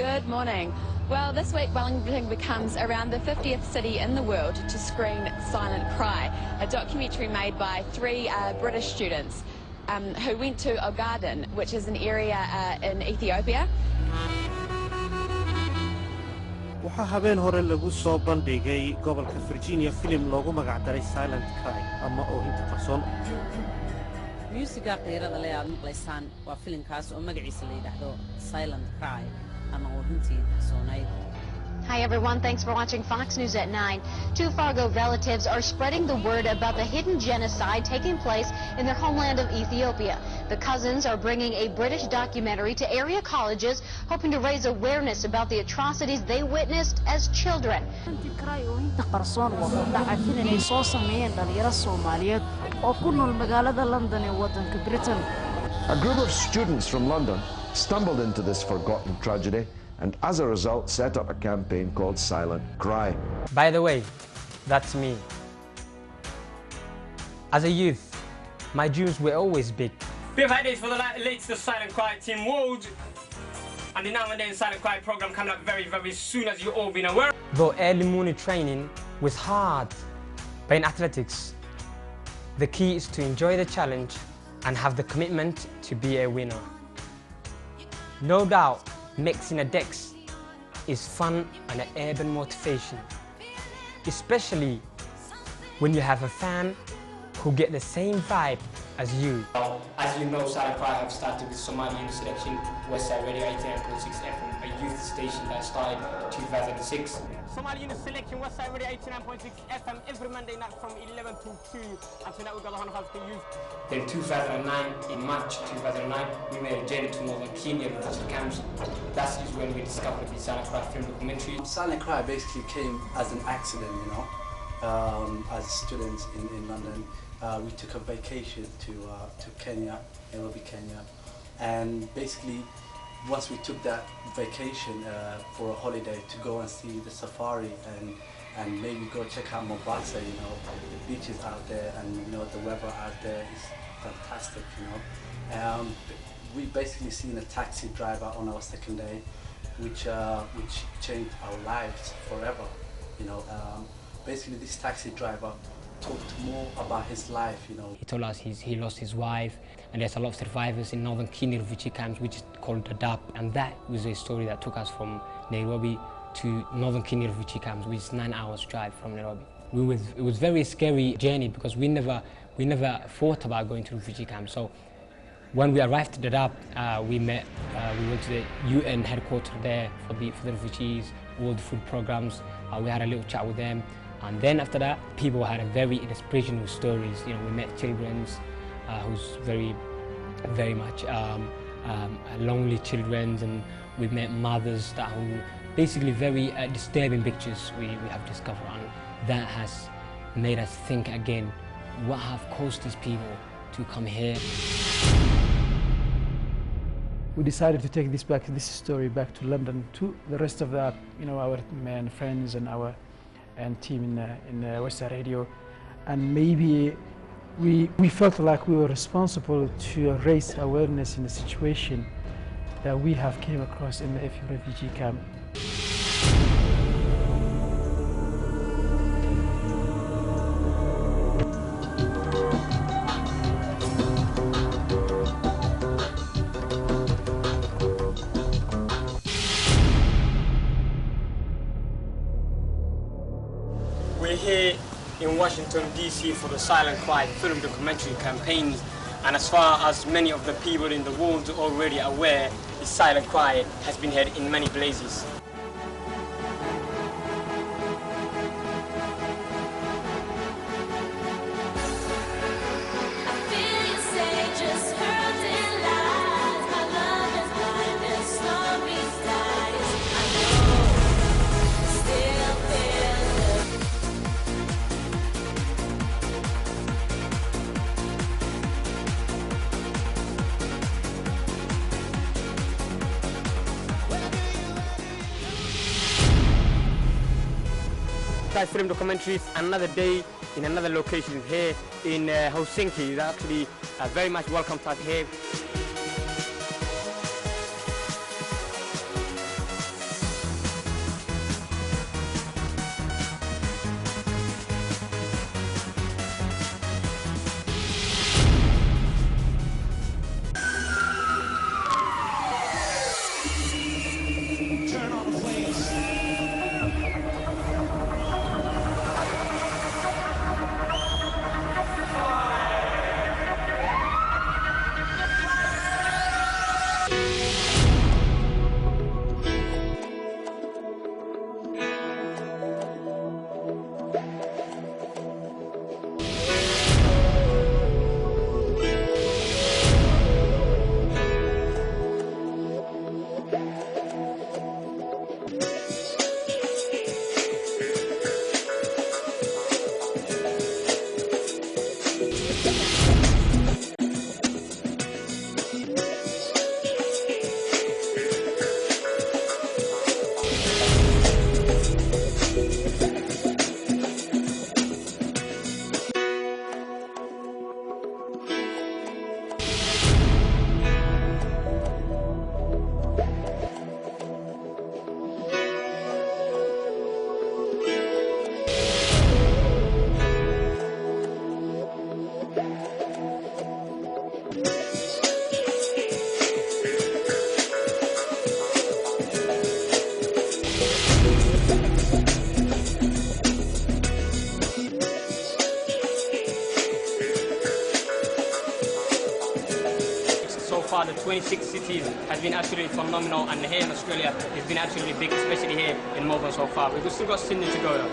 Good morning. Well, this week Wellington becomes around the 50th city in the world to screen Silent Cry, a documentary made by three British students who went to Ogaden, which is an area in Ethiopia. waxaa habeen hore lagu soo bandhigay gobolka Virginia film loogu magac daray Silent Cry ama oohinta qarsoon. Musiga qeyrada leh aad maqlaysaan waa filimkaas oo magaciisa la yiraahdo Silent Cry ama oohintii qarsoonayd. Hi everyone, thanks for watching Fox News at 9. Two Fargo relatives are spreading the word about the hidden genocide taking place in their homeland of Ethiopia. The cousins are bringing a British documentary to area colleges, hoping to raise awareness about the atrocities they witnessed as children. A group of students from London stumbled into this forgotten tragedy and as a result set up a campaign called Silent Cry. By the way, that's me. As a youth, my dreams were always big. Big days for the latest Silent Cry Team World, and the Now and Then Silent Cry program coming up very, very soon, as you all been aware. Though early morning training was hard, but in athletics, the key is to enjoy the challenge and have the commitment to be a winner. No doubt, mixing a dex is fun and an urban motivation, especially when you have a fan who get the same vibe as you. As you know, Silent Cry have started with Somali Youth Selection, Westside Radio 89.6 FM, a youth station that started in 2006. Somali Youth Selection, Westside Radio 89.6 FM, every Monday night from 11 to 2. And tonight we've got 150 youth. Then 2009, in March 2009, we made a journey to northern Kenya refugee camps. That is when we discovered the Silent Cry film documentary. Silent Cry basically came as an accident, you know. As students in London, we took a vacation to Kenya, Nairobi, Kenya, and basically once we took that vacation for a holiday to go and see the safari and maybe go check out Mombasa, you know, the beaches out there, and you know the weather out there is fantastic, you know. We basically seen a taxi driver on our second day, which changed our lives forever, you know. Basically, this taxi driver talked more about his life, you know. He told us he lost his wife, and there's a lot of survivors in northern Kenya refugee camps, which is called Dadaab, and that was a story that took us from Nairobi to northern Kenya refugee camps, which is 9 hours drive from Nairobi. It was very scary journey because we never thought about going to refugee camps. So when we arrived at Dadaab, we went to the UN headquarters there for the refugees, all the food programs. We had a little chat with them. And then after that, people had a very inspirational stories. You know, we met children who's very, very much lonely children, and we met mothers that who basically very disturbing pictures we have discovered, and that has made us think again, what have caused these people to come here? We decided to take this story back to London, to the rest of the, you know, our friends and our team in Westside Radio, and maybe we felt like we were responsible to raise awareness in the situation that we have came across in the refugee camp. We're here in Washington, D.C. for the Silent Cry film documentary campaign, and as far as many of the people in the world are already aware, the Silent Cry has been heard in many places. Film documentaries, another day in another location here in Helsinki. They're actually very much welcome to us here. far, the 26 cities, has been absolutely phenomenal, and here in Australia, it's been absolutely big, especially here in Melbourne so far. We've still got Sydney to go though.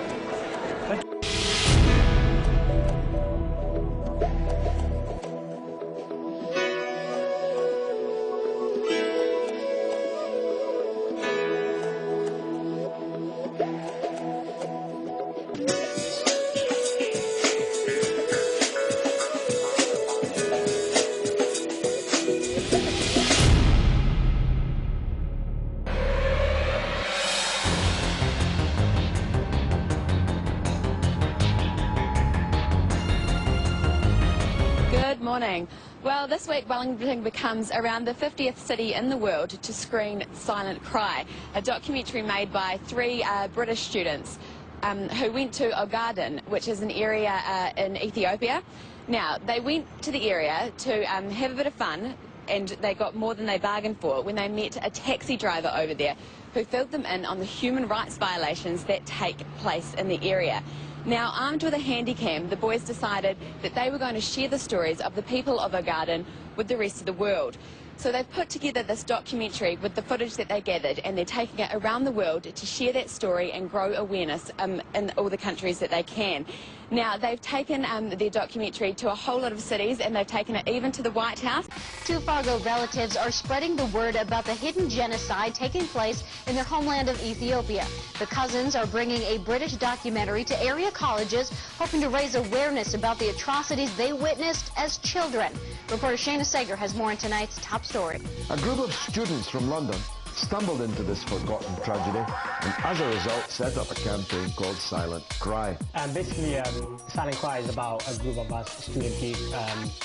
Good morning. Well, this week Wellington becomes around the 50th city in the world to screen Silent Cry, a documentary made by three British students who went to Ogaden, which is an area in Ethiopia. Now, they went to the area to have a bit of fun, and they got more than they bargained for when they met a taxi driver over there who filled them in on the human rights violations that take place in the area. Now, armed with a handy cam, the boys decided that they were going to share the stories of the people of Ogaden with the rest of the world. So they've put together this documentary with the footage that they gathered, and they're taking it around the world to share that story and grow awareness in all the countries that they can. Now, they've taken their documentary to a whole lot of cities, and they've taken it even to the White House. Two Fargo relatives are spreading the word about the hidden genocide taking place in their homeland of Ethiopia. The cousins are bringing a British documentary to area colleges, hoping to raise awareness about the atrocities they witnessed as children. Reporter Shayna Sager has more in tonight's top story. A group of students from London stumbled into this forgotten tragedy and as a result set up a campaign called Silent Cry. Basically, Silent Cry is about a group of us students.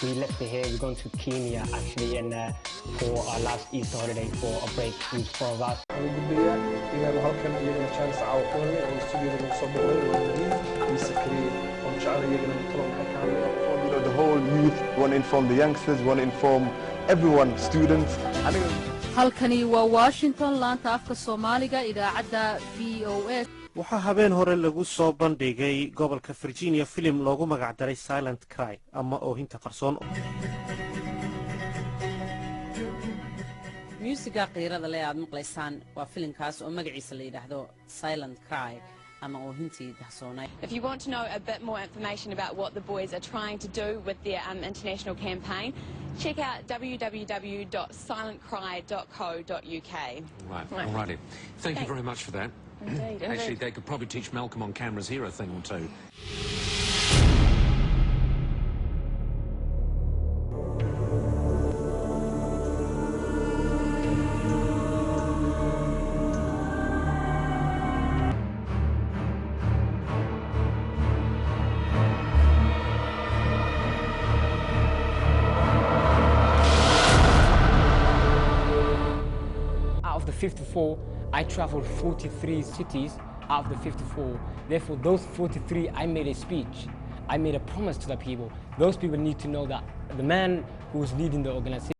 We left here, we're going to Kenya actually, and for our last Easter holiday for a break. It was 4 of us. The whole youth, want to inform the youngsters, want to inform everyone, students. halkani waa Washington, laanta afka Soomaaliga, idaacadda VOA. waxaa habeen hore lagu soo bandhigay gobolka Virginia filim loogu magac daray Silent Cry ama oohinta qarsoon. Musiga qiirada leh aad maqlaysaan waa filimkaas oo magaciisa la yiraahdo Silent Cry ama oohintii dahsoonay. If you want to know a bit more information about what the boys are trying to do with their international campaign, check out www.silentcry.co.uk. Right, alrighty. Thank you very much for that. Indeed. Actually, they could probably teach Malcolm on cameras here a thing or two. Out of the 54, I traveled 43 cities out of the 54. Therefore, those 43, I made a speech. I made a promise to the people. Those people need to know that the man who was leading the organization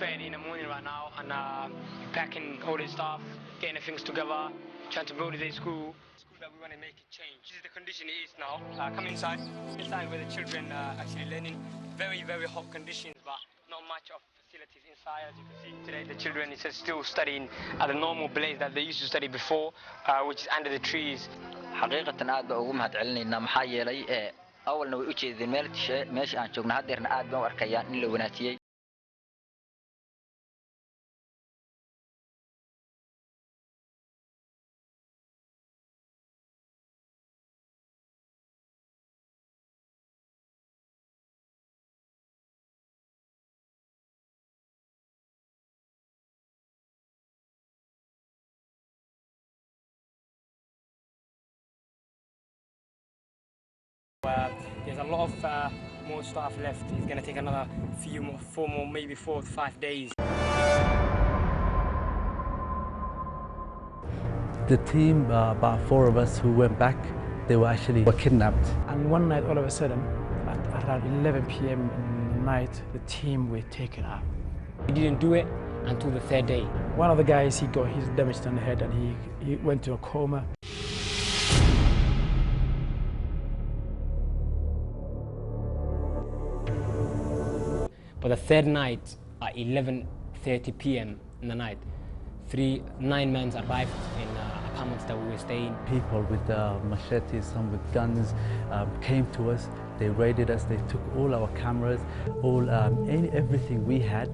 sweating in the morning right now and packing all the stuff, getting the things together, trying to build a day school that we want to make it change. This is the condition it is now. Come inside where the children are actually learning. Very, very hot conditions, but not much of facilities inside. As you can see today, the children is still studying at the normal place that they used to study before, which is under the trees. حقيقة aad baan ugu mahadcelinaynaa maxaa yeelay awalna way u jeedeen meesha aan joogno haddeerna aad baan u arkayaan in la wanaajiyay. There's a lot of more staff left. It's going to take another 4 more, maybe 4 to 5 days. The team, about 4 of us who went back, they were kidnapped. And one night, all of a sudden, at around 11 p.m. in the night, the team were taken up. We didn't do it until the 3rd day. One of the guys, he got his damaged on the head and he went to a coma. But the 3rd night at 11:30 p.m. in the night, 9 men arrived in apartments that we were staying. People with machetes, some with guns, came to us. They raided us. They took all our cameras, everything we had.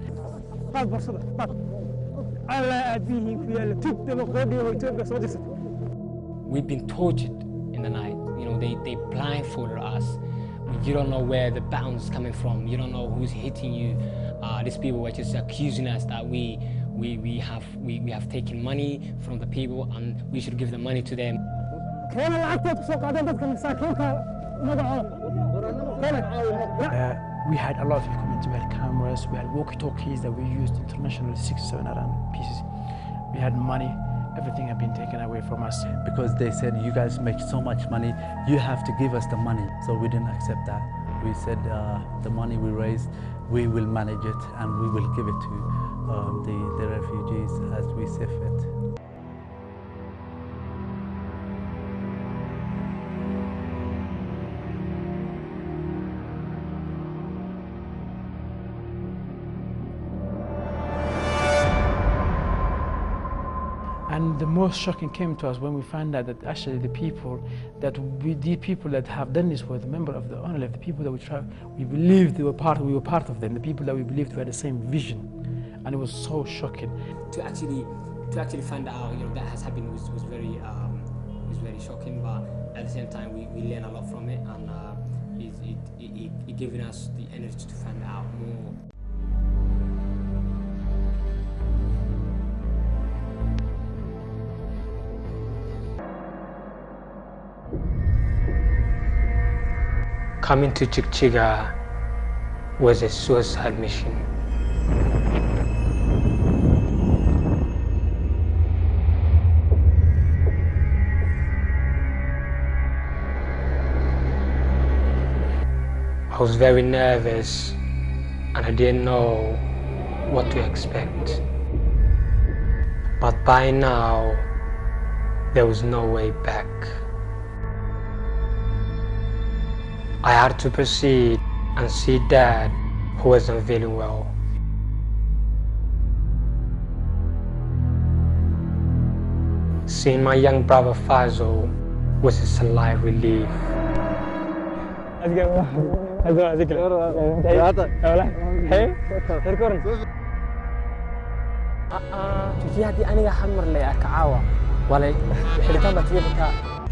We've been tortured in the night. You know, they blindfolded us. You don't know where the bounce is coming from. You don't know who's hitting you. These people were just accusing us that we have taken money from the people and we should give the money to them. We had a lot of equipment. We had cameras, we had walkie-talkies that we used internationally, 6 or 7 around pieces. We had money. Everything had been taken away from us. Because they said, you guys make so much money, you have to give us the money. So we didn't accept that. We said the money we raised, we will manage it and we will give it to the refugees as we see fit. And the most shocking came to us when we found out that actually the people that have done this were the member of the Untold, the people that we believed we were part of them, the people that we believed we had the same vision, and it was so shocking. To actually find out, you know, that has happened was very shocking, but at the same time we learned a lot from it, and it given us the energy to find out more. Coming to Chikchiga was a suicide mission. I was very nervous and I didn't know what to expect. But by now, there was no way back. I had to proceed and see Dad, who wasn't feeling well. Seeing my young brother Faisal was a slight relief.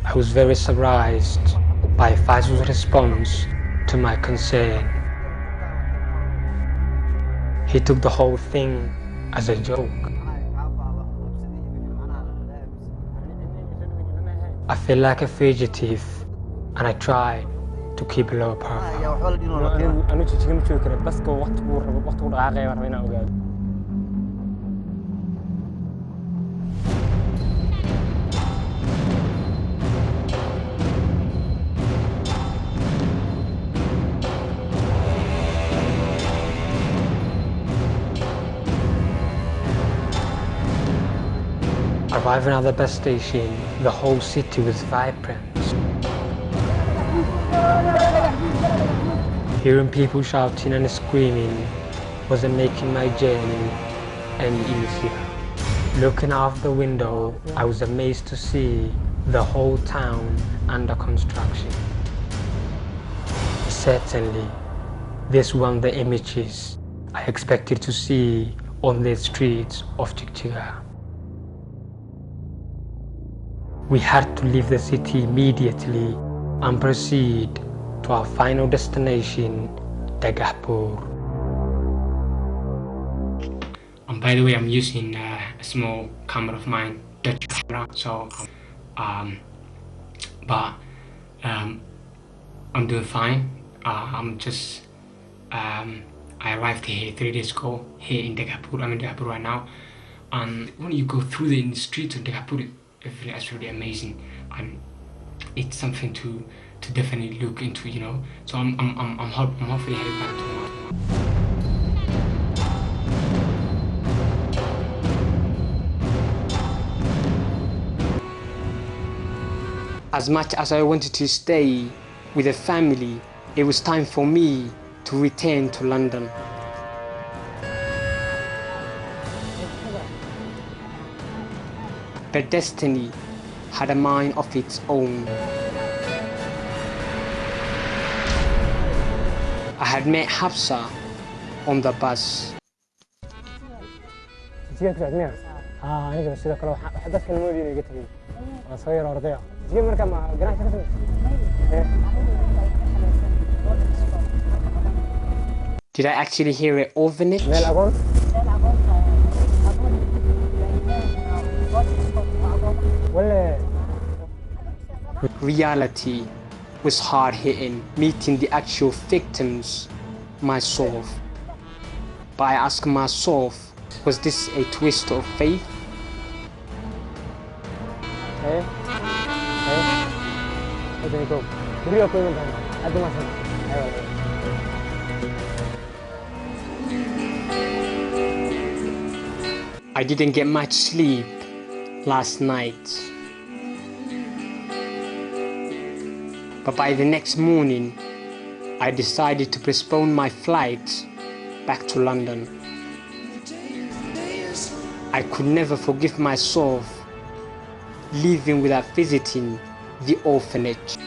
I was very surprised by Faisal's response to my concern. He took the whole thing as a joke. I feel like a fugitive and I tried to keep a low profile. Arriving at the bus station, the whole city was vibrant. Hearing people shouting and screaming wasn't making my journey any easier. Looking out of the window, I was amazed to see the whole town under construction. Certainly, these weren't the images I expected to see on the streets of Chichiga. We had to leave the city immediately and proceed to our final destination, Dagahpur. And by the way, I'm using a small camera of mine, Dutch camera, so I'm doing fine. I arrived here 3 days ago, here in Dagahpur. I'm in Dagahpur right now, and when you go through the streets of Dagahpur, everything is really amazing, and it's something to definitely look into, you know. So I'm hopefully heading back tomorrow. As much as I wanted to stay with a family, it was time for me to return to London. But destiny had a mind of its own. I had met Hafsa on the bus. Did I actually hear an orphanage? Reality was hard-hitting, meeting the actual victims myself. But I asked myself, was this a twist of fate? I didn't get much sleep last night. But by the next morning, I decided to postpone my flight back to London. I could never forgive myself leaving without visiting the orphanage.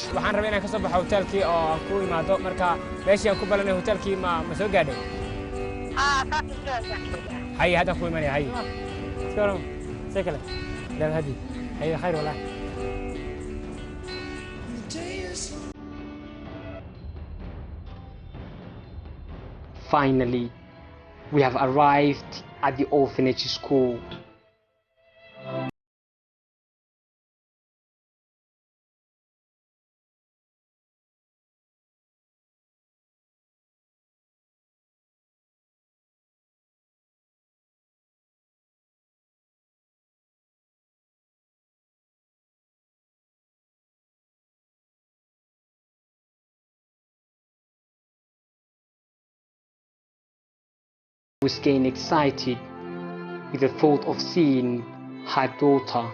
waxaan rabay inaan ka soo baxo hotelkii oo aan ku imaado marka meeshii aan ku balanay hotelkii ma soo gaadhay hay hadda ku imanay hay iskoro sekale لا هدي هي خير والله Finally, we have arrived at the orphanage school. I was getting excited with the thought of seeing her daughter.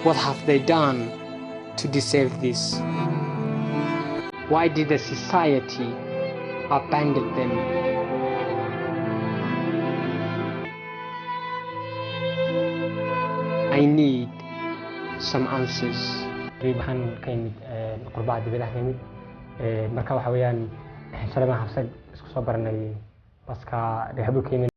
What have they done to deserve this? Why did the society abandon them? I need some answers. waxaan ka yimid qurbaha dibadaha ka yimid marka waxa weeyaan shalay baan xabsad isku soo baranay baska reexdu ka yimid.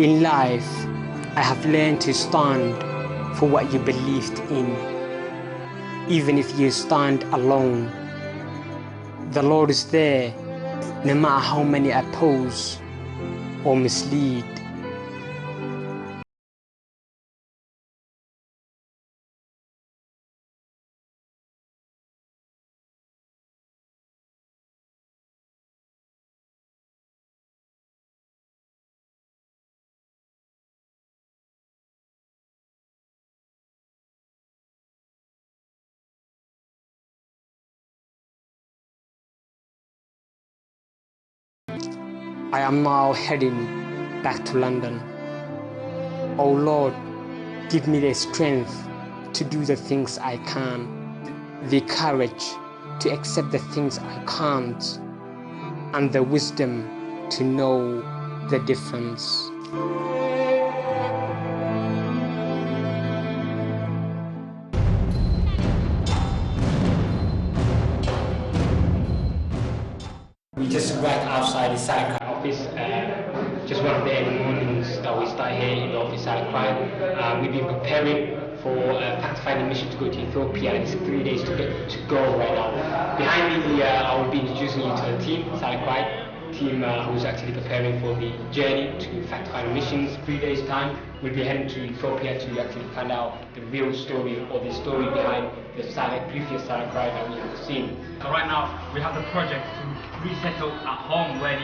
In life, I have learned to stand for what you believed in. Even if you stand alone, the Lord is there, no matter how many oppose or mislead. I am now heading back to London. Oh Lord, give me the strength to do the things I can, the courage to accept the things I can't, and the wisdom to know the difference. We just right outside the Sankara office, just one of the early mornings that we start here in the office at Crime. We've been preparing for a fact-finding mission to go to Ethiopia, and it's 3 days to go right now. Behind me, I will be introducing you to the team, team who's actually preparing for the journey to fact-finding missions. 3 days time, we'll be heading to Ethiopia to actually find out the real story or the story behind the previous silent cry that we have seen. So right now, we have the project to resettle at home, where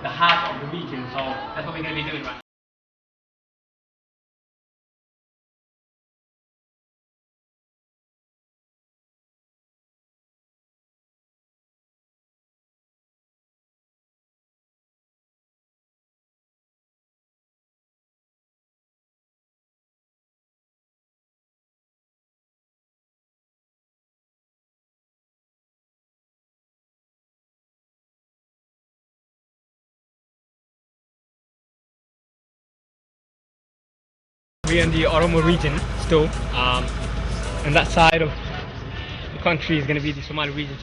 the heart of the region. So that's what we're going to be doing right now. We're in the Oromo region still, and that side of the country is going to be the Somali region.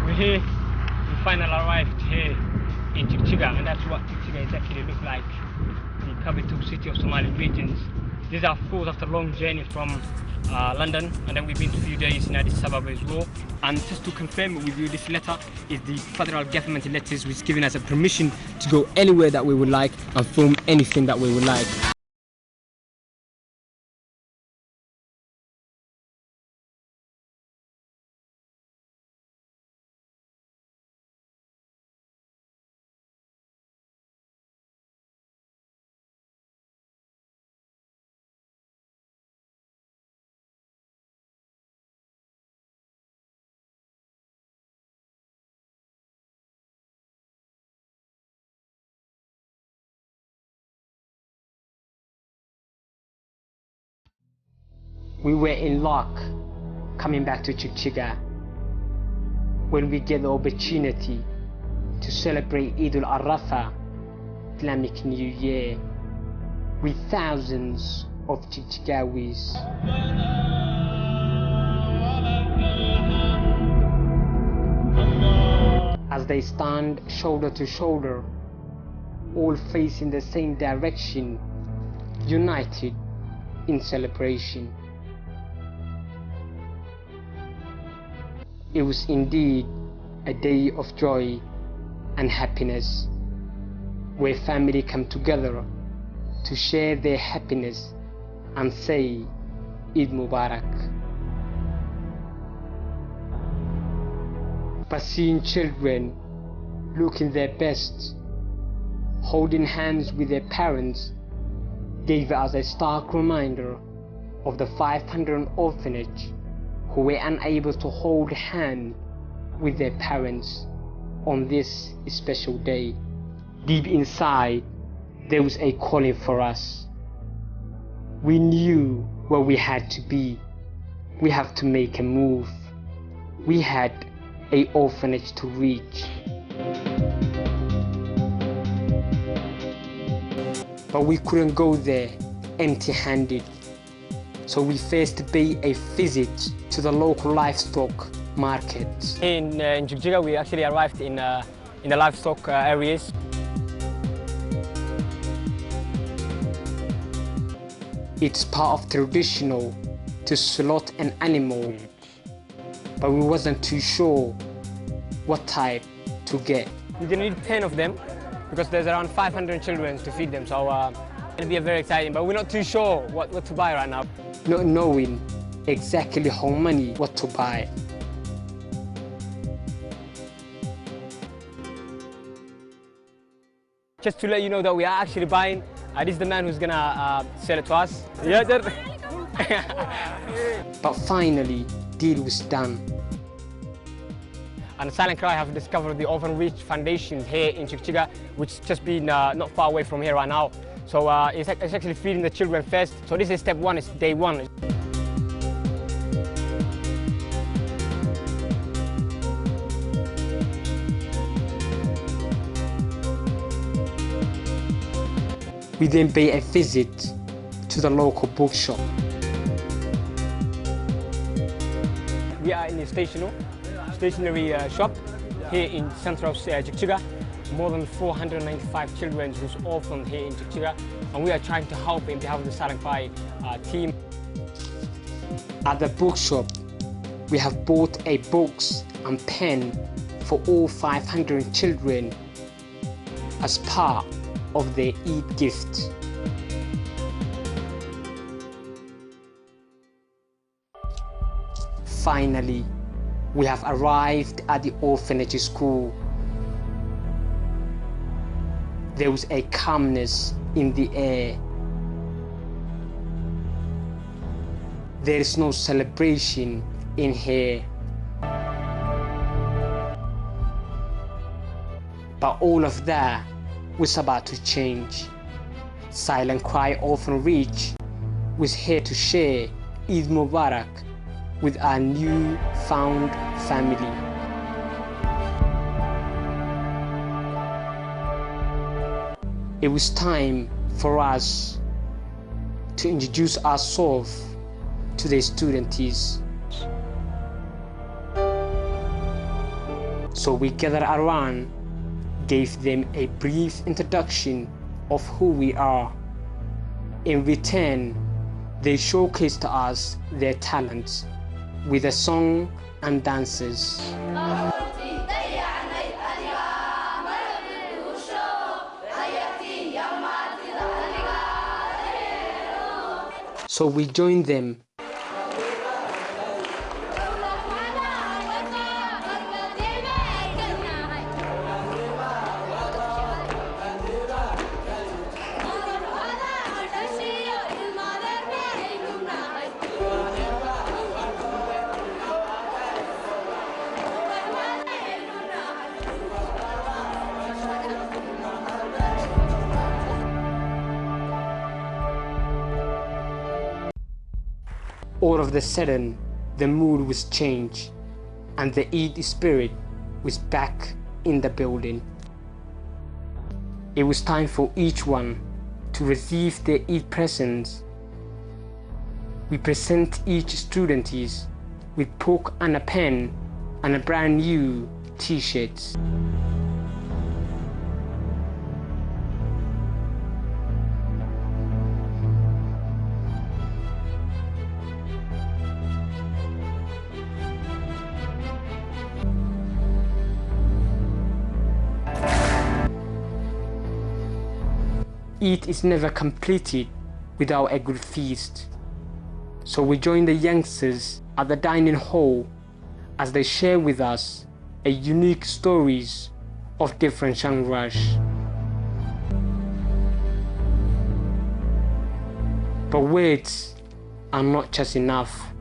We're here, we finally arrived here in Chichiga, and that's what Chichiga exactly looks like, the capital city of Somali regions. These are thoughts after a long journey from London, and then we've been to a few days in Addis Ababa as well. And just to confirm with you, this letter is the federal government letters which is giving us a permission to go anywhere that we would like and film anything that we would like. We were in luck coming back to Chichiga when we get the opportunity to celebrate Eid al-Arafa, Islamic New Year, with thousands of Chichigawis. As they stand shoulder to shoulder, all facing the same direction, united in celebration. It was indeed a day of joy and happiness, where family come together to share their happiness and say Eid Mubarak. But seeing children looking their best, holding hands with their parents, gave us a stark reminder of the 500 orphanage who were unable to hold hands with their parents on this special day. Deep inside, there was a calling for us. We knew where we had to be. We have to make a move. We had an orphanage to reach. But we couldn't go there empty-handed. So we first paid a visit to the local livestock market. In Jigjiga, we actually arrived in the livestock areas. It's part of traditional to slaughter an animal, but we wasn't too sure what type to get. We didn't need 10 of them because there's around 500 children to feed them, so it'll be very exciting, but we're not too sure what to buy right now. Not knowing exactly how many what to buy. Just to let you know that we are actually buying. This is the man who's gonna sell it to us. Yeah, But finally, deal was done. And Silent Cry have discovered the Orphanage Foundation here in Jigjiga, which has just been not far away from here right now. So it's actually feeding the children first. So this is step one, it's day one. We then pay a visit to the local bookshop. We are in the stationery shop here in central Jigjiga. More than 495 children who's orphaned here in Jigjiga, and we are trying to help in behalf of the Silent Cry team. At the bookshop, we have bought a books and pen for all 500 children as part of their Eid gift. Finally, we have arrived at the orphanage school. There was a calmness in the air. There is no celebration in here. But all of that was about to change. Silent Cry Orphanage was here to share Eid Mubarak with our new found family. It was time for us to introduce ourselves to the students. So we gathered around, gave them a brief introduction of who we are. In return, they showcased to us their talents with a song and dances. So we joined them. All of a sudden, the mood was changed and the Eid spirit was back in the building. It was time for each one to receive their Eid presents. We present each student with pork and a pen and a brand new t-shirts. Eid is never completed without a good feast. So we join the youngsters at the dining hall as they share with us a unique stories of different genres. But words are not just enough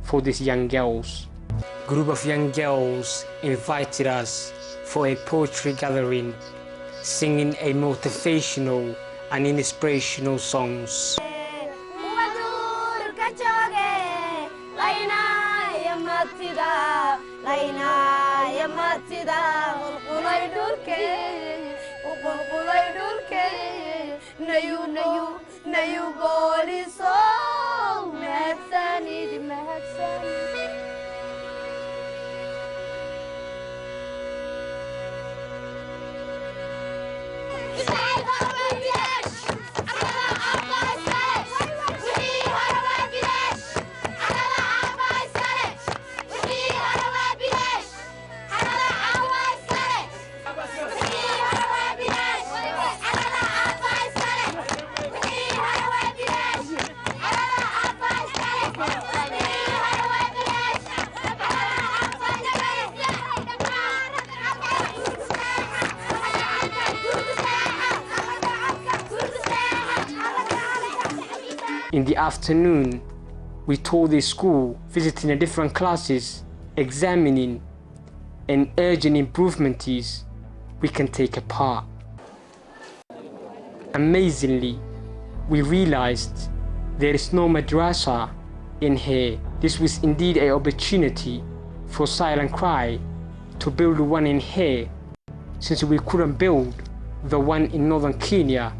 for these young girls. A group of young girls invited us for a poetry gathering, singing a motivational and inspirational songs. In the afternoon, we toured the school, visiting the different classes, examining and urging improvements we can take apart. Amazingly, we realized there is no madrasa in here. This was indeed an opportunity for Silent Cry to build one in here, since we couldn't build the one in northern Kenya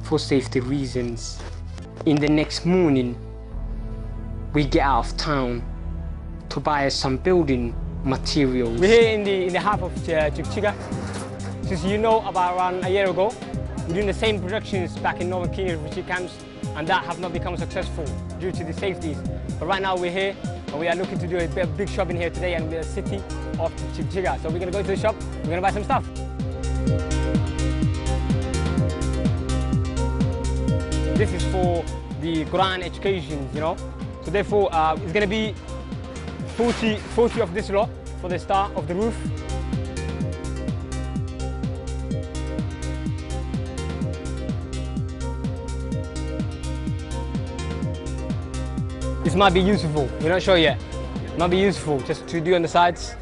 for safety reasons. In the next morning, we get out of town to buy some building materials. We're here in the heart of Chikchiga. Since you know, about around a year ago, we're doing the same productions back in northern Kenya refugee camps, and that have not become successful due to the safeties. But right now we're here, and we are looking to do a big shop in here today, and we're the city of Chikchiga. So we're gonna go to the shop, we're gonna buy some stuff. This is for the Quran education, you know. So therefore, it's going to be 40 of this lot for the start of the roof. This might be useful, we're not sure yet. It might be useful just to do on the sides.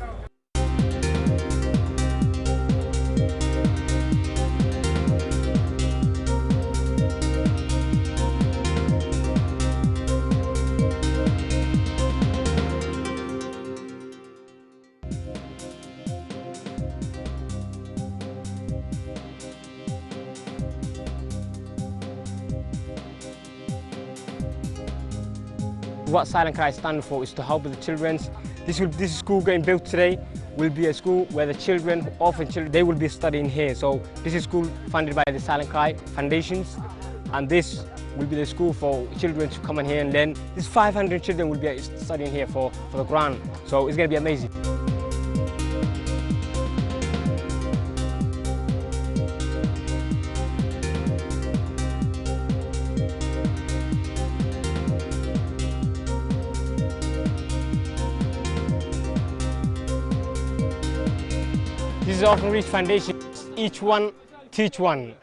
What Silent Cry stands for is to help with the children. This school getting built today will be a school where the children, orphan children, they will be studying here. So this is a school funded by the Silent Cry Foundations, and this will be the school for children to come in here and learn. These 500 children will be studying here for the Quran. So it's going to be amazing. This is Orphanage Foundation. Each one, teach one.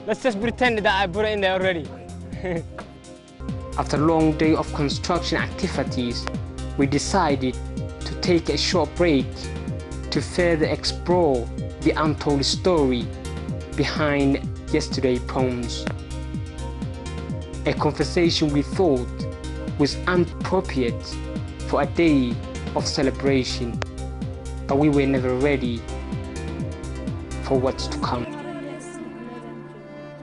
Let's just pretend that I put it in there already. After a long day of construction activities, we decided to take a short break to further explore the untold story behind yesterday's poems. A conversation we thought was inappropriate for a day of celebration. but we were never ready for what's to come.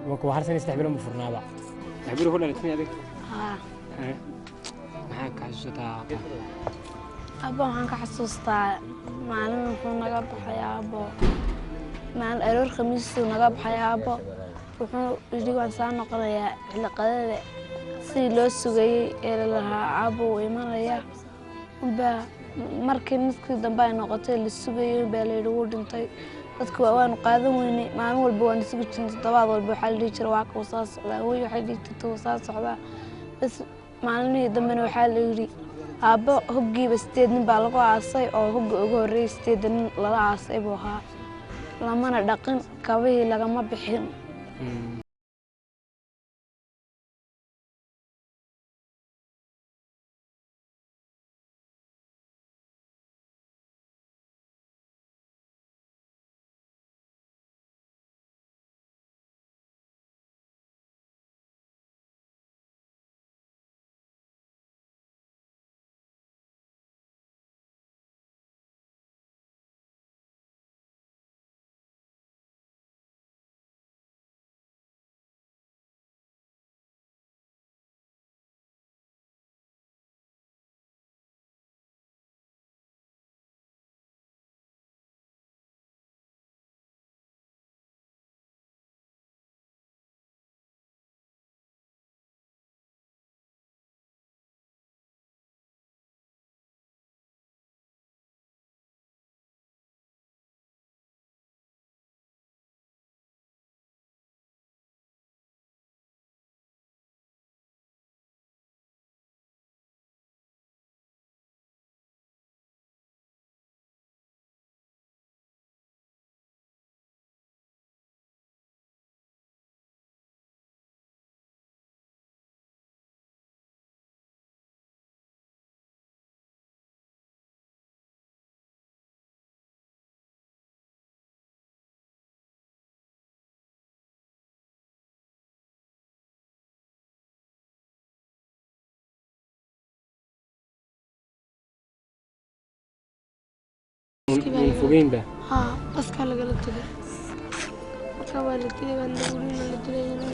وحرسني استحبله مفرنابا استحبله هو اللي تفني هذيك معاك حسوستا أبو عنك حسوستا معلم وحنا نجاب حيابو مع الأرور خميس ونجاب حيابو وحنا يجيو إنسان نقضي على قدر سيلوس وجاي إلى لها أبو إيمان ريا وبا مركز نسكت دنباي نقطة للسوقي باليرود انتي dadku waan qaadan weynay maalin walba waan isugu jirnay todobaad walba waxa la jiro waa ka wasaas socdaa way waxa dhigtay wasaas socdaa bas maalintii dambena waxa la yiri aabbo hoggiiba 8 nin baa lagu aasay oo hogga ugu horeeyay 8 nin lala aasay buu ahaa lamana dhaqin kabihii lagama bixin فوقين به بس كان لقى التدري كوالد التدري ولا ولينا التدري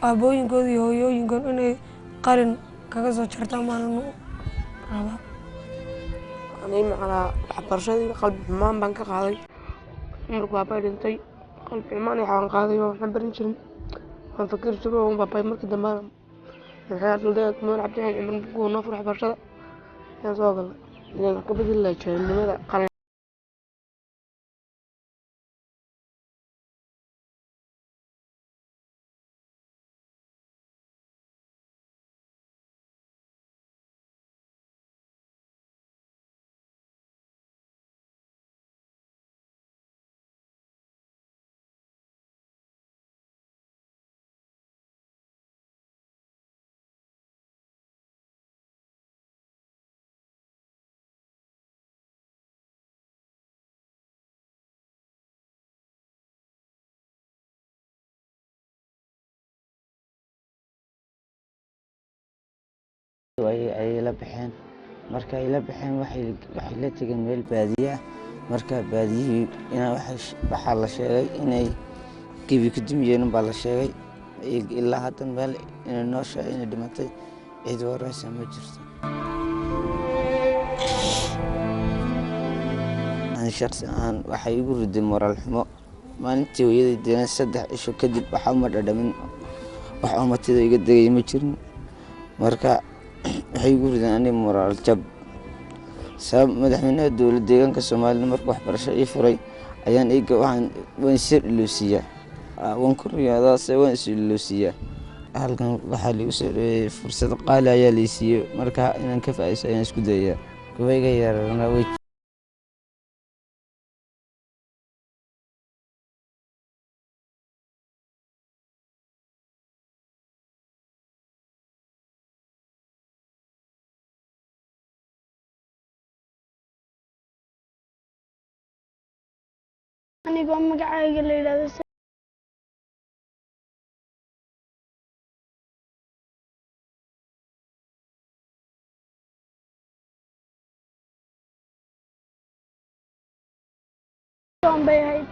aabooyinkooda iyo hooyooyinkood inay qalin kaga soo jartaan maalin rabaa. Ani macnaa waxbarashadii qalbi xumaan baan ka qaaday markuu aabbahay dhintay. qalbi xumaan waxaan qaaday oo waxna baran jirin waan fakari jiray oo aabbahay markii dambana maxaa dhuldeed meel cabdixaan cumar markuu noo furay waxbarashada ayaan soo galnay inaan ka bedeli lahaa jaahilnimada qalin. ay la baxeen marka ay la baxeen waxay la tageen meel baadiye ah marka baadiyihii waxaa la sheegay inay gebi ka dumiyeen baa la sheegay ilaa haddan meel inay nooshahay inay dhimatay cid waraysa ma jirto. shakhsi ahaan waxay igu riday moraal xumo maalintii hooyaday deena 3 cisho kadib waxa uma dhadhamin wax umatida iga degay ma jirin marka waxay igu riday ani moraal jab sabab madaxweynaha dowladda deegaanka Soomaaliya markuu waxbarasho ii furay ayaan waan sir iluusiya waan ku riyadaas waan sir iluusiya halkan waxa la igu soo dhoweeyay fursad qaali ayaa la siiyay marka inaan ka faa'iideysto ayaan isku dayaa kuwayga yarna way anigoo magacayga la yiraahdo bay ahayd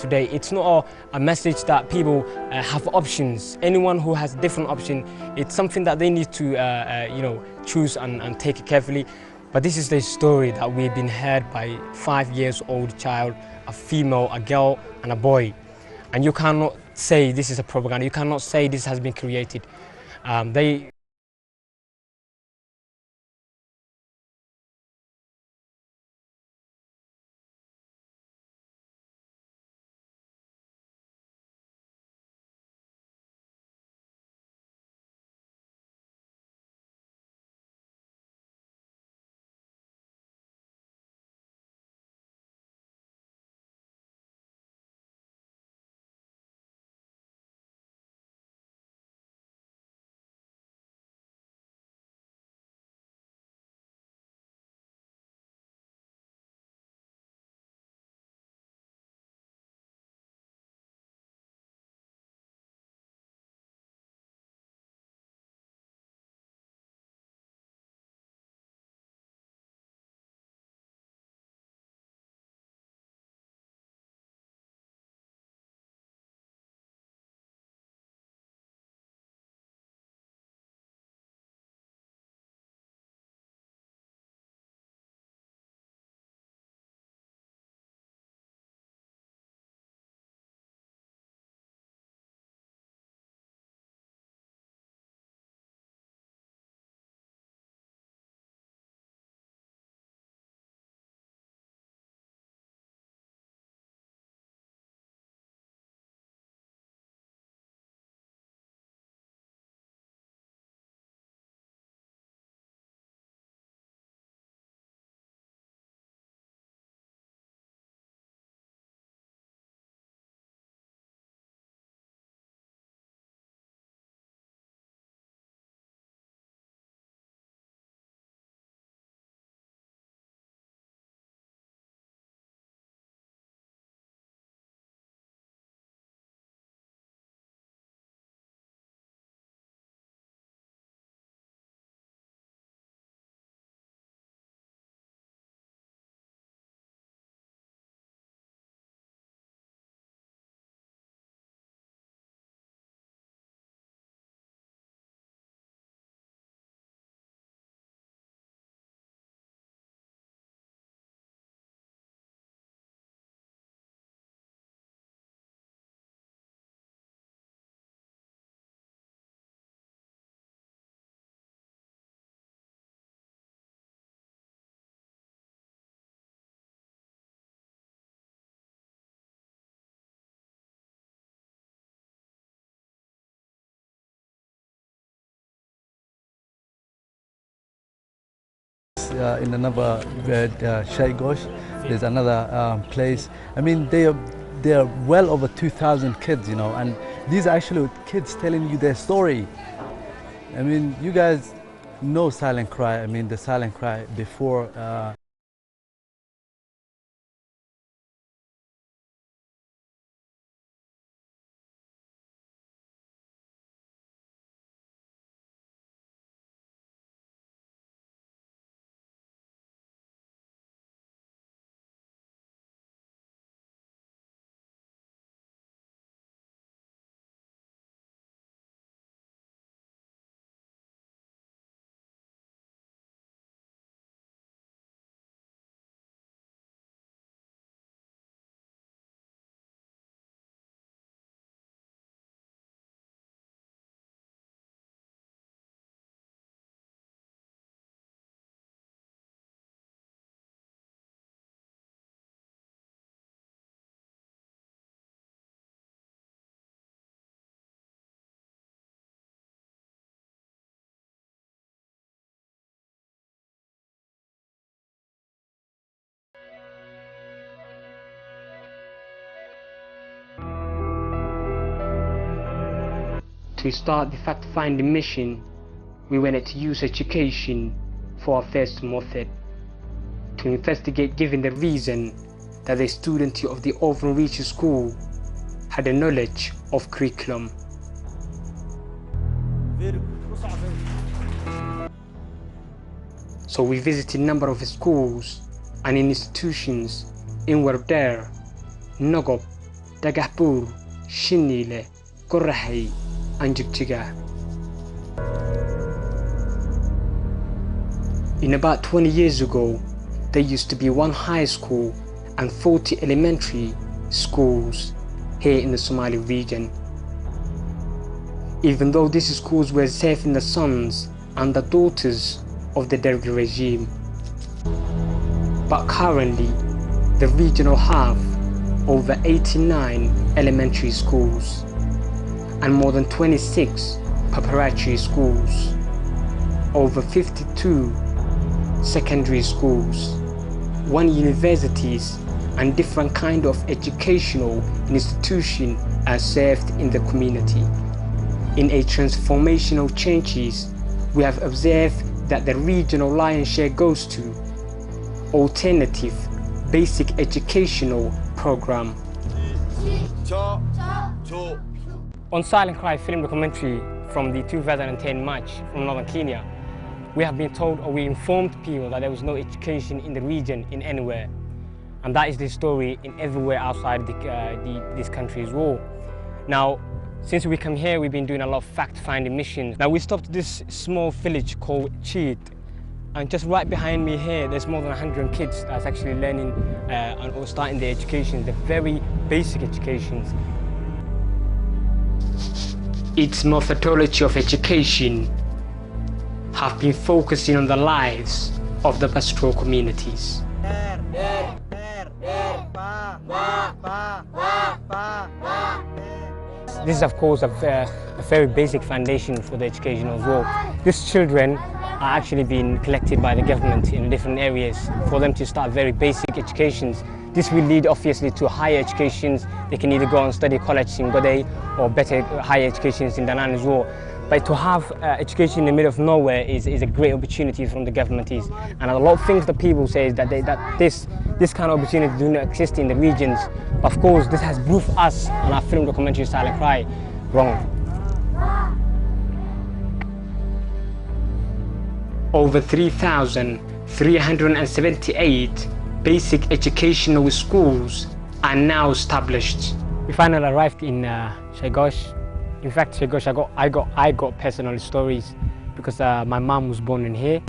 Today, it's not a message that people have options. Anyone who has different option, it's something that they need to choose and take it carefully. But this is the story that we've been heard by 5-year-old child, a female, a girl, and a boy. And you cannot say this is a propaganda. You cannot say this has been created. In another Shay Gosh, there's another place. I mean, they are well over 2,000 kids, you know, and these are actually kids telling you their story. I mean, you guys know Silent Cry. I mean, the Silent Cry before. To start the fact-finding mission, we wanted to use education for our first method to investigate, given the reason that the students of the orphanage school had a knowledge of curriculum. So we visited a number of schools and institutions in Wardare, Nogop, Dagahbur, Shinile, Gorahay, and Jigjiga. In about 20 years ago, there used to be one high school and 40 elementary schools here in the Somali region. Even though these schools were saving the sons and the daughters of the Derg regime. But currently, the region will have over 89 elementary schools and more than 26 preparatory schools, over 52 secondary schools, 1 universities, and different kind of educational institution are served in the community. In a transformational changes, we have observed that the regional lion's share goes to alternative basic educational program. On Silent Cry film documentary from the 2010 march from northern Kenya, we have been told, or we informed people, that there was no education in the region in anywhere. And that is the story in everywhere outside this country as well. Now, since we come here, we've been doing a lot of fact-finding missions. Now, we stopped this small village called Cheat. And just right behind me here, there's more than 100 kids that's actually learning or starting their education, the very basic educations. Its methodology of education have been focusing on the lives of the pastoral communities. This is, of course, a very basic foundation for the education as well. These children are actually being collected by the government in different areas for them to start very basic educations. This will lead, obviously, to higher educations. They can either go and study college in Godey or better higher educations in Danan as well. But to have education in the middle of nowhere is a great opportunity from the government. And a lot of things that people say is that this kind of opportunity do not exist in the regions. Of course, this has proved us on our film documentary Silent Cry wrong. Over 3,378 basic educational schools are now established. We finally arrived in Shegosh. In fact, Shegosh, I got personal stories because my mom was born in here.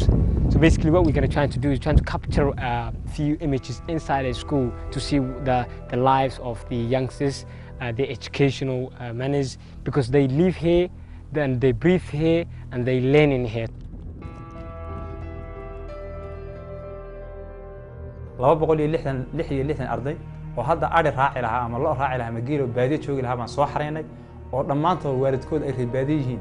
So basically what we're going to try to do is trying to capture a few images inside a school to see the lives of the youngsters, their educational manners, because they live here, then they breathe here, and they learn in here. 266 arday oo hadda ari raaci lahaa ama loo raaci lahaa magiilo baadiyo joogi lahaa baan soo xareynay oo dhamaantood waalidkood ay ribaadi yihiin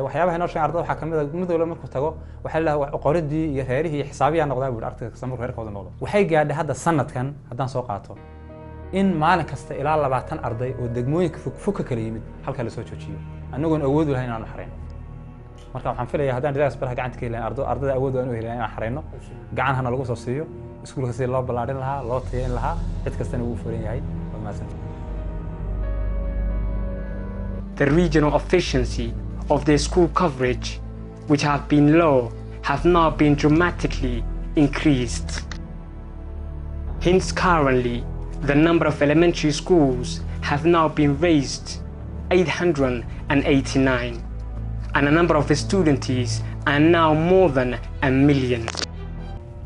waxyaabaha inoo shan arday waxa kamid ah mid walba markuu tago waxa la qoridii iyo reerihii iyo xisaabiya noqdaa buu ardayga samir reerkooda noqdo waxay gaadhay hadda sanadkan haddaan soo qaato in maalin kasta ilaa 20 arday oo degmooyinka fog kala yimid halka la soo joojiyo anagoon awood u lahayn inaan xareyno marka waxaan filayaa haddaan DDSI baraha gacanta ka helaan ardayda awood aan u helaan inaan xareyno gacan hana lagu soo siiyo iskuulka si loo balaadhin lahaa loo tayeyn lahaa cid kastana uu furan yahay The regional efficiency of their school coverage, which have been low, have now been dramatically increased. Hence, currently, the number of elementary schools have now been raised 889, and the number of students are now more than 1 million.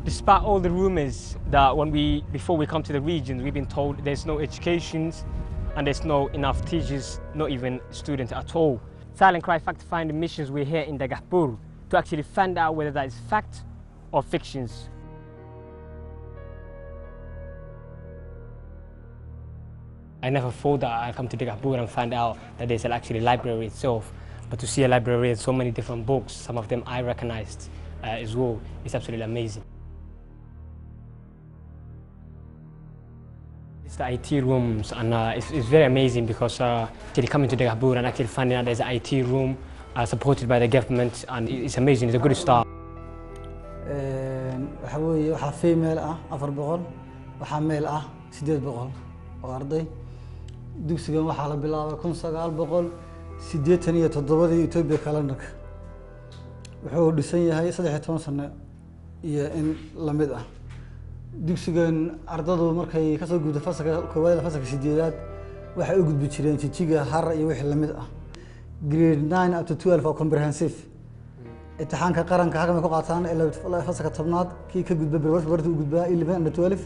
Despite all the rumors that before we come to the regions, we've been told there's no educations and there's no enough teachers, not even students at all. Silent Cry fact-finding missions we're here in Dagahbur to actually find out whether that is fact or fictions. I never thought that I'd come to Dagahbur and find out that there's actually a library itself. But to see a library with so many different books, some of them I recognized as well, it's absolutely amazing. It's the IT rooms, and it's very amazing because actually coming to Dagahbur and actually finding out there's an IT room supported by the government, and it's amazing. It's a good start. waxaa female ah 400 waxaa male ah 800 oo arday dugsigan waxaa la bilaabay 1987 Ethiopia calendarka wuxuu dhisan yahay 13 sano iyo in la mid ah dugsigan ardadu markay ka soo gudbay fasalka koowaad fasalka 8aad waxay u gudbi jireen jijiga har iyo wixii lamid ah grade 9 up to 12 oo comprehensive imtixaanka qaranka halkan ku qaataan ilaa fasalka 10aad kii ka gudba barbarta u gudbaa 11 and 12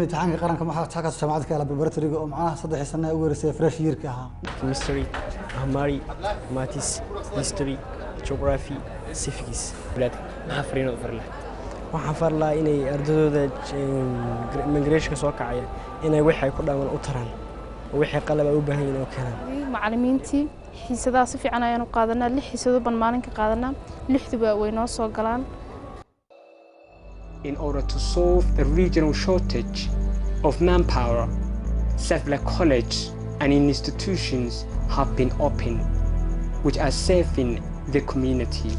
imtixaanka qaranka maxaa takas jaamacad ka la barbartariga oo macnaha 3 sano ugu horeysay fresh year ka ahaa chemistry ahmari maths history geography civics بلاد ما فرينا فرلا waxaan farlaa inay ardadooda migration soo kacaya inay waxay ku dhawaan u taraan wixii qalab u baahan yihiin oo keenan macallimiintii xiisadaha si fiican ayaan u qaadanaa 6 xiisado ban maalin ka qaadanaa 6duba way noo soo galaan in order to solve the regional shortage of manpower several colleges and institutions have been opened which are serving the community.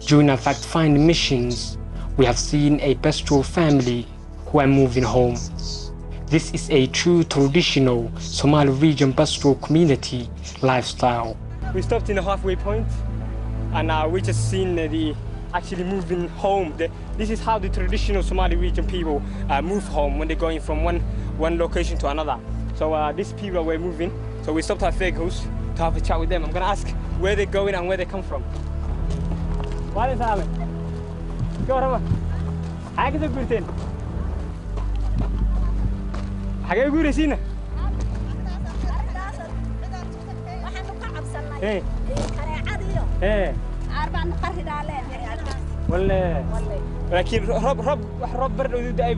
During our fact-finding missions, we have seen a pastoral family who are moving home. This is a true traditional Somali region pastoral community lifestyle. We stopped in the halfway point and we just seen the actually moving home. This is how the traditional Somali region people move home when they're going from one location to another. So these people were moving, so we stopped our vehicles to have a chat with them. I'm going to ask where they're going and where they come from. What is happening? Go on. How can you go in? How can you go in? Hey. Hey. ولا لكن رب برد وداي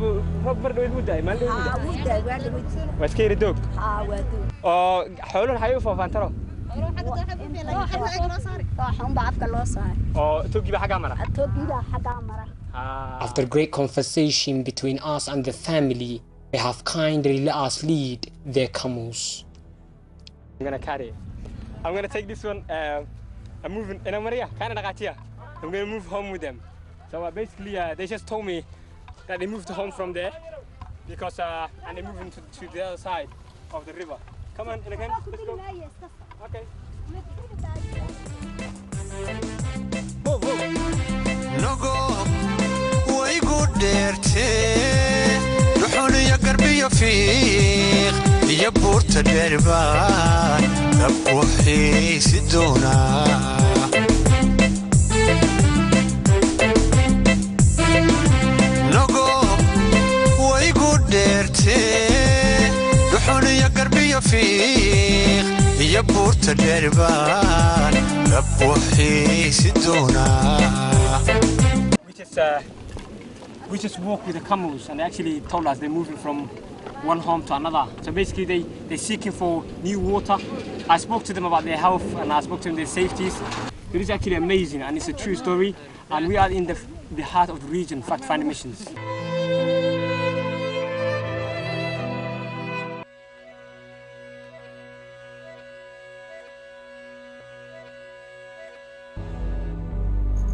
رب برد وداي ما له وداي بس كير دوق حولون حيوفا فانترو After great conversation between us and the family, they have kindly let us lead their camels. I'm gonna carry it. I'm gonna take this one. I'm moving. I'm gonna move home with them. So basically, they just told me that they moved home from there because and they're moving to the other side of the river. Come on, again. Let's go. Okay. Logo way good derte duxul ya garbiyo fiiq iyo buurta dherba dab waxay sidona Logo way good derte duxul ya garbiyo fiiq iyo buurta dherba We just walk with the camels and they actually told us they're moving from one home to another. So basically they're seeking for new water. I spoke to them about their health and I spoke to them their safeties. It is actually amazing and it's a true story and we are in the heart of the region fact-finding missions.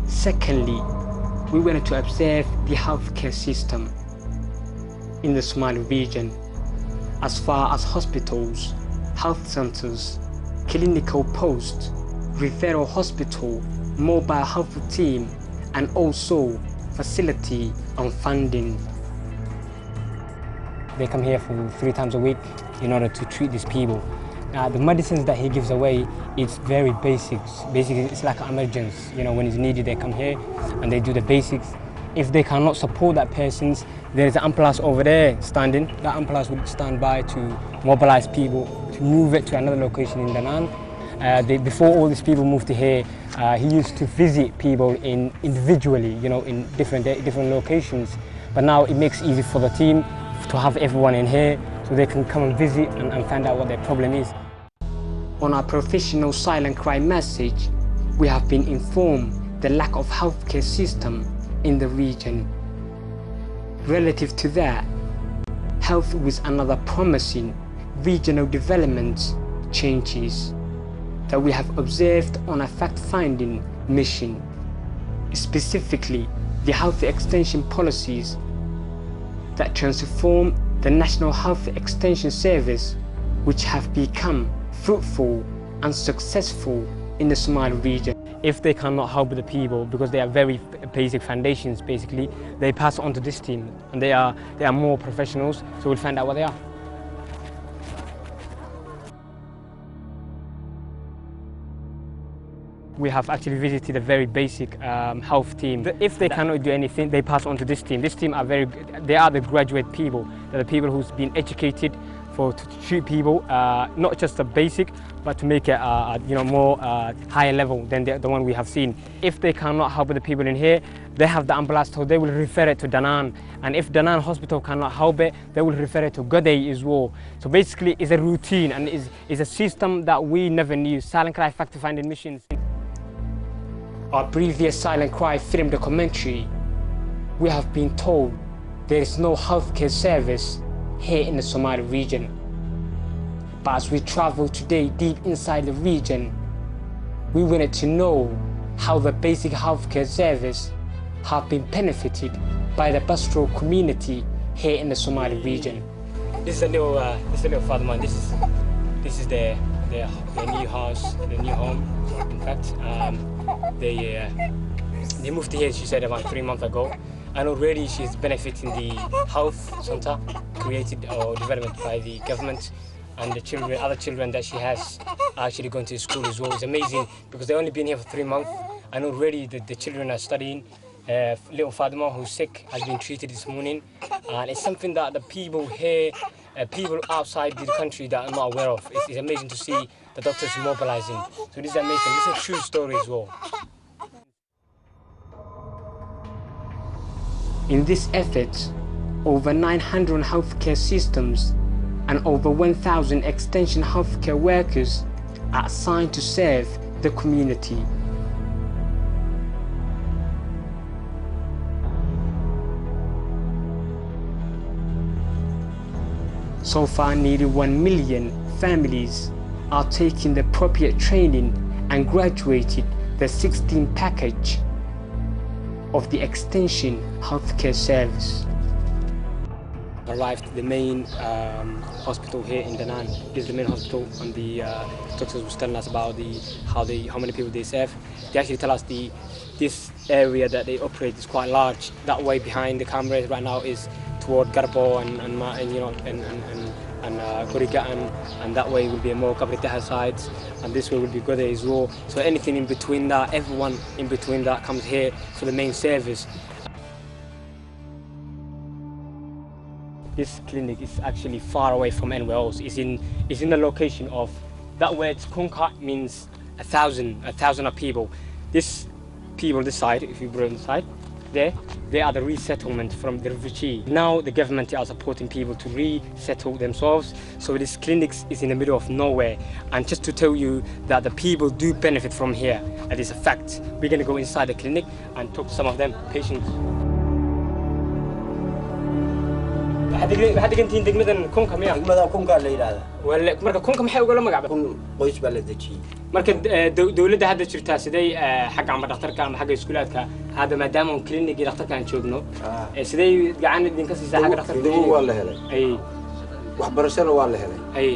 Secondly, we wanted to observe the healthcare system in the Somali region, as far as hospitals, health centers, clinical posts, referral hospital, mobile health team, and also facility and funding. They come here for 3 times a week in order to treat these people. The medicines that he gives away, it's very basics. Basically, it's like an emergency. You know, when it's needed, they come here and they do the basics. If they cannot support that person, there is an ambulance over there standing. That ambulance would stand by to mobilize people to move it to another location in Danang. Before all these people moved to here, he used to visit people individually, you know, in different locations. But now it makes it easy for the team to have everyone in here so they can come and visit and find out what their problem is. On our professional silent cry message, we have been informed the lack of healthcare system in the region. Relative to that, health was another promising regional development changes that we have observed on a fact-finding mission. specifically the health extension policies that transform the National Health Extension Service, which have become fruitful and successful in the Somali region. If they cannot help the people, because they are very basic foundations, basically, they pass on to this team, and they are more professionals, so we'll find out what they are. We have actually visited a very basic health team. If they cannot do anything, they pass on to this team. This team are they are the graduate people. They're the people who's been educated to treat people, not just the basic, but to make it more higher level than the one we have seen. If they cannot help the people in here, they have the ambulance, so they will refer it to Danaan. And if Danaan Hospital cannot help it, they will refer it to Godey as well. So basically, it's a routine and it's a system that we never knew. Silent Cry fact-finding missions. Our previous Silent Cry film documentary, we have been told there is no healthcare service here in the Somali region. But as we travel today deep inside the region, we wanted to know how the basic healthcare service have been benefited by the pastoral community here in the Somali region. This is a little Fatherman. This is their new house, their new home. In fact, they moved here, she said, about 3 months ago, and already she's benefiting the health center created or developed by the government, and the other children that she has are actually going to school as well. It's amazing because they've only been here for 3 months, and already the children are studying. Little Fatima, who's sick, has been treated this morning, and it's something that the people here, people outside the country that are not aware of. It's amazing to see the doctors mobilizing. So this is amazing. This is a true story as well. In this effort, over 900 healthcare systems and over 1,000 extension healthcare workers are assigned to serve the community. So far, nearly 1 million families are taking the appropriate training and graduated the 16 package of the Extension Healthcare Service. Arrived at the main hospital here in Danaan. This is the main hospital, and the doctors was telling us about how many people they serve. They actually tell us this area that they operate is quite large. That way behind the cameras right now is toward Garbo and Kuriga, and that way will be more Kabritaha sides, and this way will be Godey as well. So anything in between that, everyone in between that comes here for the main service. This clinic is actually far away from anywhere else. It's in the location of that word Kunka means 1,000 of people. This side, if you bring on the side, they are the resettlement from the refugee. Now the government are supporting people to resettle themselves. So this clinic is in the middle of nowhere. And just to tell you that the people do benefit from here, that is a fact. We're going to go inside the clinic and talk to some of them, patients. waxaad degantiin degmadan kunka miya degmada kunka la yiraahdo wala marka kunka maxay uga la magac kun qoys baa la dejiyay marka dawladda hadda jirtaa sidee xaq ama dhakhtarka ama xagga iskuulaadka hada maadaama clinic dhakhtarka aan joogno sidee gacan idin ka siisaa xagga dhakhtarka dawo waa la helay ay waxbarashada waa la helay ay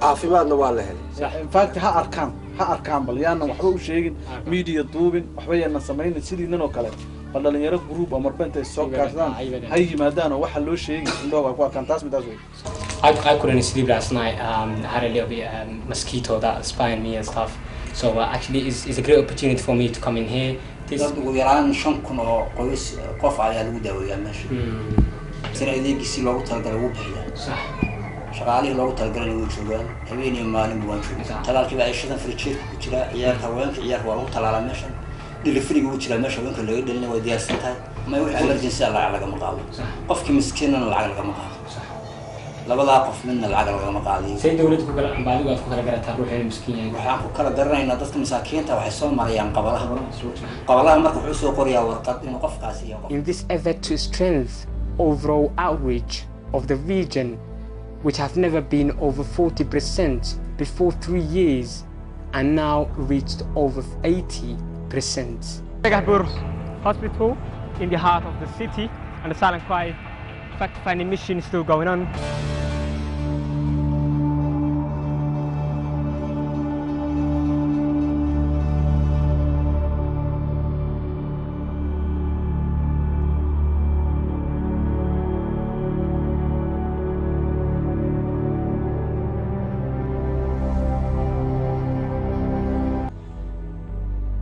caafimaadna waa la helay in fact ha arkaan bal yaana waxba u sheegin media duubin waxba yaana sameeyay sidii ninoo kale dhalinyaro group ama banta soo kaasaan hay yimaadaan waxa loo sheegay indhooga ku arkaan taas midaas way I couldn't sleep last night. I had a little bit mosquito that spying me and stuff. So actually it's a great opportunity for me to come in here. This ugu yaraan 5,000 oo qoys qof ayaa lagu daaweeyaa meesha. Sida adeegisi loogu talagalay uu bixiyaa. Sax. Shaqaalihi loogu talagalay uu joogaan. Habeenii maalin buu joogaa. Talaalkii baa ayshada fridge ku jira ciyaar haweenka ciyaar waa lagu talaalaa meesha. delivery uu jira meesha wanka laga dhalin way diyaarsan tahay ma wixii emergency laga ma qaado qofkii miskiinna lacag laga ma qaado labada qof midna lacag laga ma qaado say dawladdu ku kala ambaadiga ku kala garataa ruuxii miskiin yahay waxaan ku kala garanaynaa dadka masaakiinta waxay soo marayaan qabalaha marka wuxuu soo qoriyaa warqad in qofkaasi iyo qof in this effort to strengthen overall outreach of the region which have never been over 40% before 3 years and now reached over 80%. Megahbur Hospital in the heart of the city, and the silent cry fact-finding mission is still going on.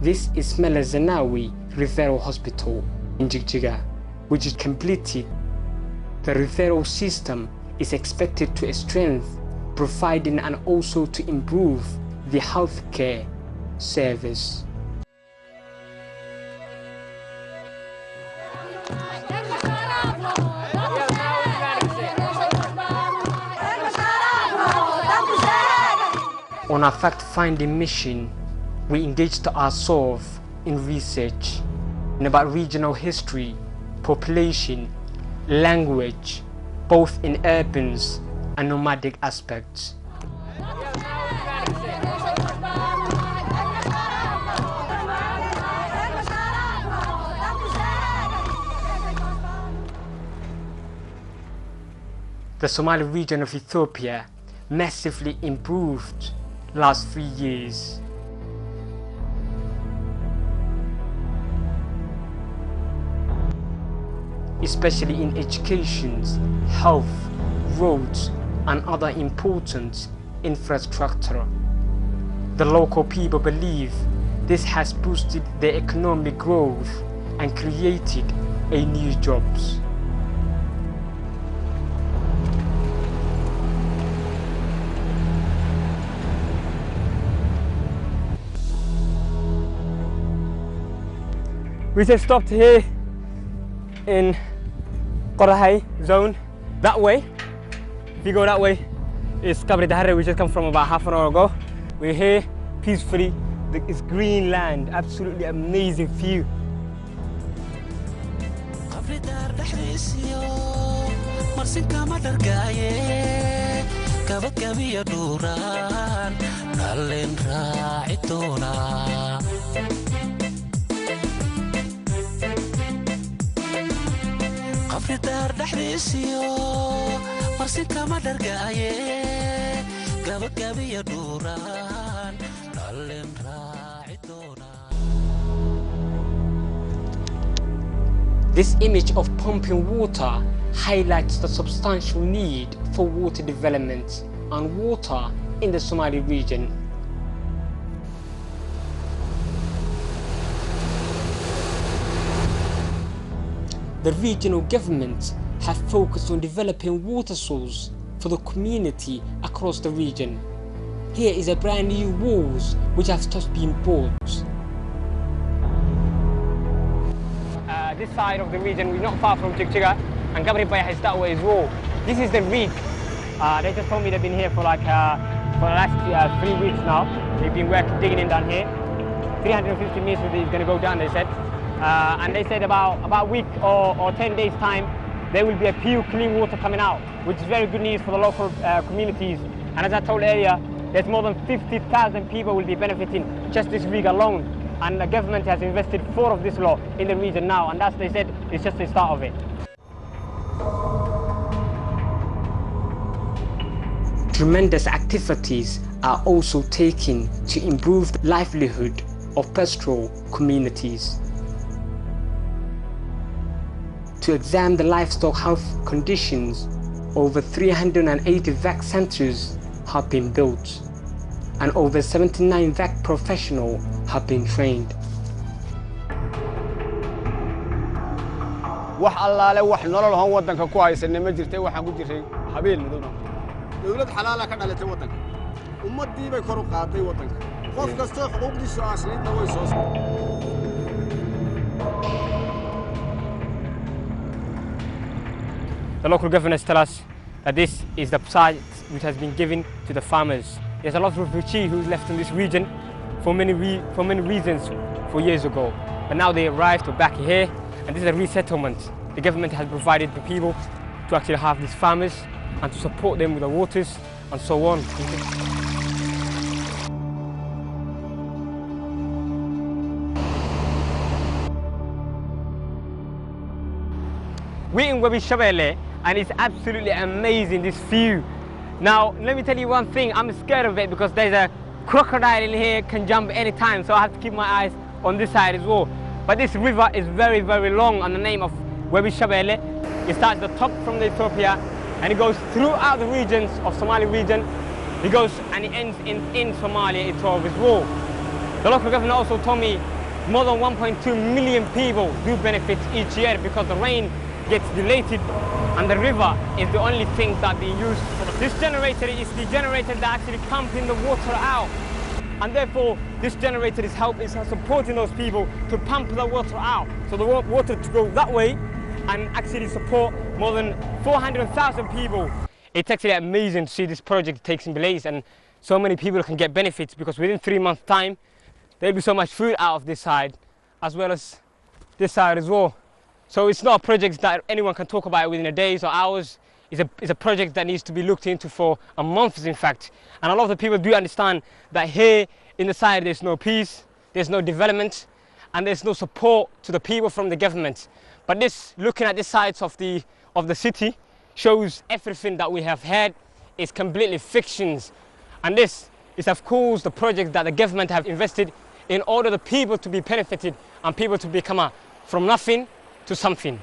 This is Mele Zenawi Referral Hospital in Jigjiga, which is completed. The referral system is expected to strengthen, providing and also to improve the healthcare service. On our fact-finding mission, we engaged ourselves in research about regional history, population, language, both in urban and nomadic aspects. The Somali region of Ethiopia massively improved last 3 years. Especially in education, health, roads, and other important infrastructure. The local people believe this has boosted their economic growth and created new jobs. We just stopped here in Qorahai zone. That way, if you go that way, it's Kabri Dahare. We just come from about half an hour ago. We're here peacefully. It's green land, absolutely amazing view. This image of pumping water highlights the substantial need for water development and water in the Somali region. The regional government have focused on developing water sources for the community across the region. Here is a brand new walls which have just been built. This side of the region, we're not far from Jigjiga, and Gabri Bay has that way as well. This is the rig. They just told me they've been here for like for the last 3 weeks now. They've been digging in down here. 350 meters is going to go down, they said. And they said about a week or 10 days time, there will be a pure clean water coming out, which is very good news for the local communities. And as I told earlier, there's more than 50,000 people will be benefiting just this rig alone. And the government has invested 4 of this lot in the region now, and that's, they said, it's just the start of it. Tremendous activities are also taken to improve the livelihood of pastoral communities. To examine the livestock health conditions, over 380 VAC centers have been built, and over 79 VAC professionals have been trained. wax allaale wax nolol ahaan wadanka ku haysanay ma jirtay waxaan ku jiray habeen madowna dawlad xalaal ka dhalatay wadanka ummadii bay kor u qaaday wadanka qof kasto xuquuqdiisu aasnaydna way soo The local governors tell us that this is the site which has been given to the farmers. There's a lot of refugees who's left in this region for many reasons 4 years ago. But now they arrived back here, and this is a resettlement. The government has provided the people to actually have these farmers and to support them with the waters and so on. We're in Webi Shabele, and it's absolutely amazing, this view. Now, let me tell you one thing, I'm scared of it because there's a crocodile in here, can jump anytime, so I have to keep my eyes on this side as well. But this river is very, very long, and the name of Webi Shabele. It starts at the top from the Ethiopia, and it goes throughout the regions of Somali region. It goes and it ends in Somalia itself as well. The local government also told me more than 1.2 million people do benefit each year because the rain gets dilated and the river is the only thing that they use. This generator is the generator that actually pumping the water out. And therefore, this generator is supporting those people to pump the water out. So the water to go that way and actually support more than 400,000 people. It's actually amazing to see this project taking place and so many people can get benefits because within 3 months' time, there'll be so much food out of this side as well as this side as well. So it's not a project that anyone can talk about within a day or hours. It's a project that needs to be looked into for a month, in fact. And a lot of the people do understand that here in the side there's no peace, there's no development, and there's no support to the people from the government. But this, looking at the sides of the city, shows everything that we have had is completely fictions. And this is of course the project that the government have invested in order the people to be benefited and people to become from nothing to something.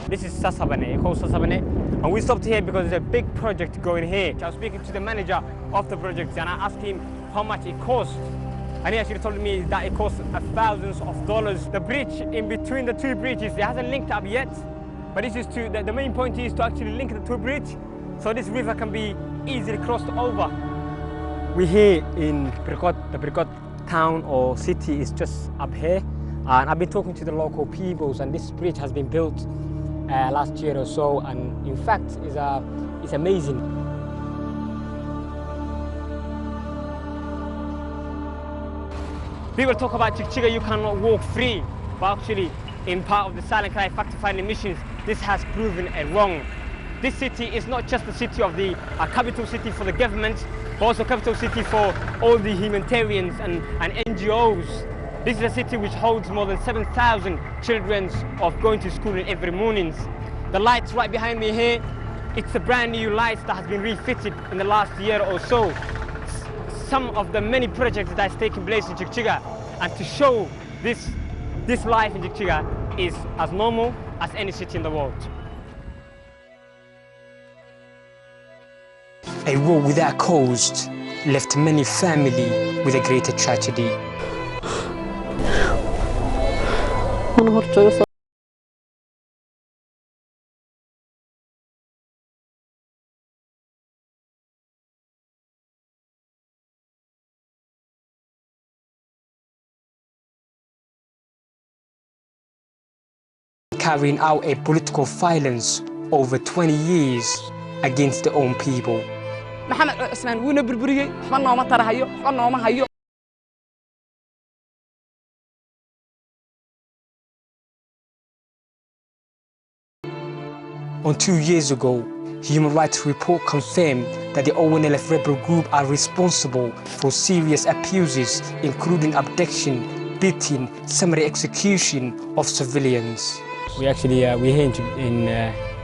This is Sasabane, called Sasabane, and we stopped here because there's a big project going here. I was speaking to the manager of the project and I asked him how much it cost. And he actually told me that it costs thousands of dollars. The bridge in between the two bridges, it hasn't linked up yet. But this is the main point is to actually link the two bridges so this river can be easily crossed over. We're here in Brikot. The Brikot town or city is just up here. And I've been talking to the local peoples, and this bridge has been built last year or so, and in fact it's amazing. People talk about Chikchiga, you cannot walk free, but actually in part of the silent cry fact-finding missions, this has proven wrong. This city is not just the city of the capital city for the government, but also capital city for all the humanitarians and NGOs. This is a city which holds more than 7,000 children of going to school every morning. The lights right behind me here, it's a brand new lights that has been refitted in the last year or so. Some of the many projects that is taking place in Chikchiga, and to show this life in Chikchiga is as normal as any city in the world. A war without cause left many families with a greater tragedy. Carrying out a political violence over 20 years against their own people. On 2 years ago, Human Rights Report confirmed that the ONLF rebel group are responsible for serious abuses, including abduction, beating, summary execution of civilians. We're here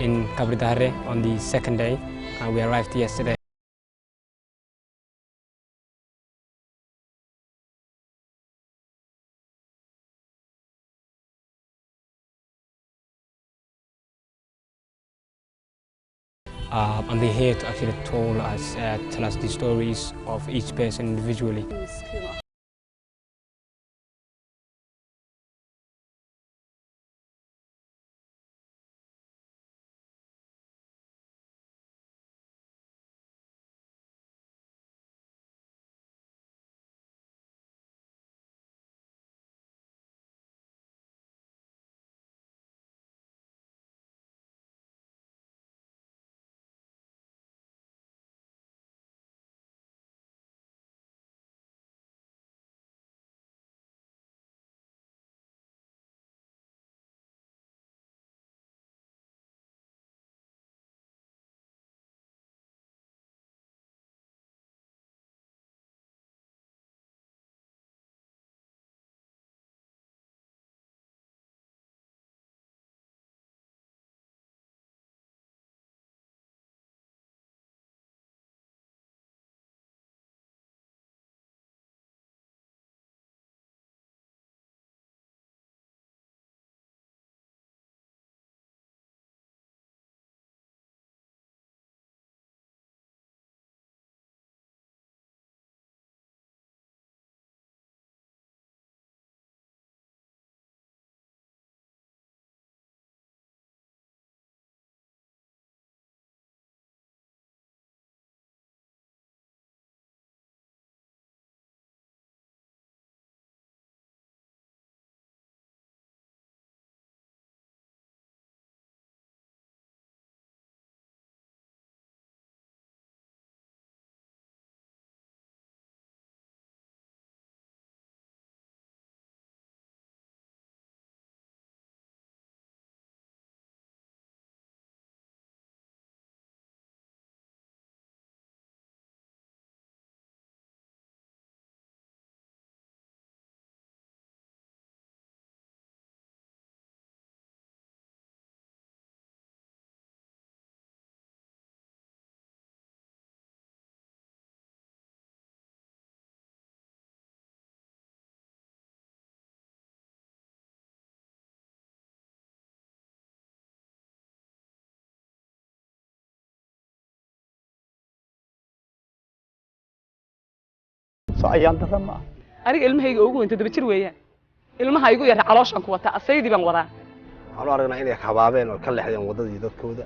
in Kabri on the second day, and we arrived yesterday. And they're here to actually tell us the stories of each person individually. soo ayaan darra ma aniga ilmahayga ugu weyn 7 jir weeyaan ilmaha igu yar calooshan ku wata asaydii baan wadaa waxaan u aragnaa inay habaabeen oo ka leexdeen wadadii dadkooda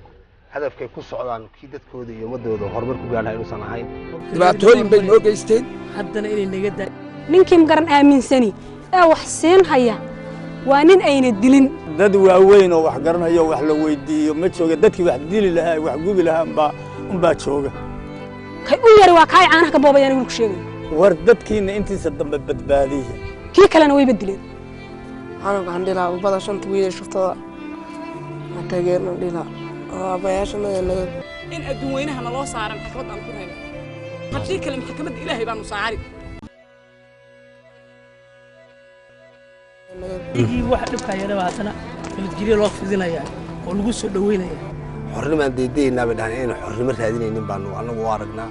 hadafkay ku socdaan kii dadkooda iyo ummadooda horumar ku gaadhay inuusan ahayn dhibaatooyin bay noo geysteen haddana inay naga daa ninkii garan aaminsani ee wax siin haya waa nin ayna dilin dad waaweyn oo wax garanayo wax la weydiiyo ma jooga dadkii wax dili lahaa wax gubi lahaa unbaa jooga kay u yari waa kaay caanaha ka boobayaan wiilku sheegay war dadkiina intiisa dambe badbaadiya kii kalena way badileen waxaan dhilaa ubada shanta wiil shuftada ma taageerna dhilaa abayaashana in adduun weynaha naloo saaran xaflad aan ku reebay haddii kale maxkamadda ilaahay baanu saari igii wax dhibkayana haddana nabadgelyo loo fidinayaa oo lagu soo dhaweynayaa xornimaan deedeynaa bay dhahan inaynu xornimo raadinaynin baanu annagu u aragnaa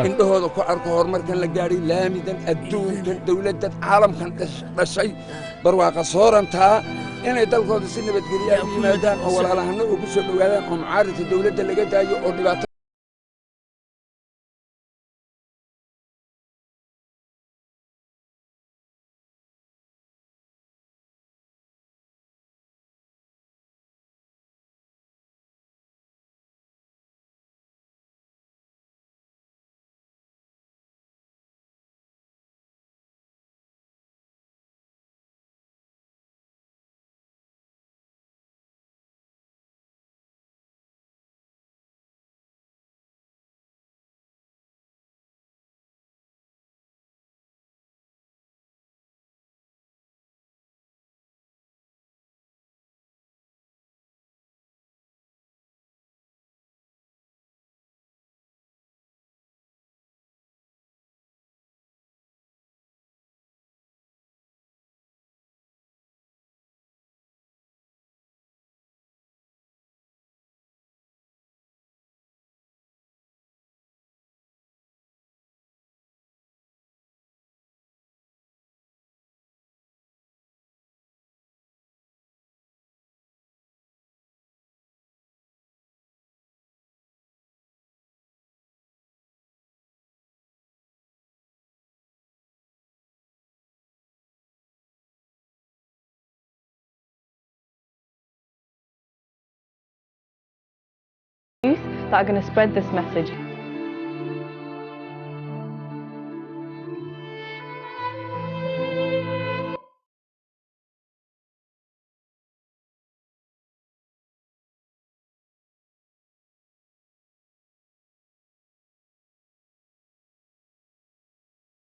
indhahooda ku arko horumarkan la gaadhay laamidan adduunkan dawladdan caalamkan dhashay barwaaqa soorantaa inay dalkooda si nabadgelya u yimaadaan oo walaalahano ugu soo dhowaadaan oo mucaaridka dawladda laga daayo oo dhibaato that are going to spread this message.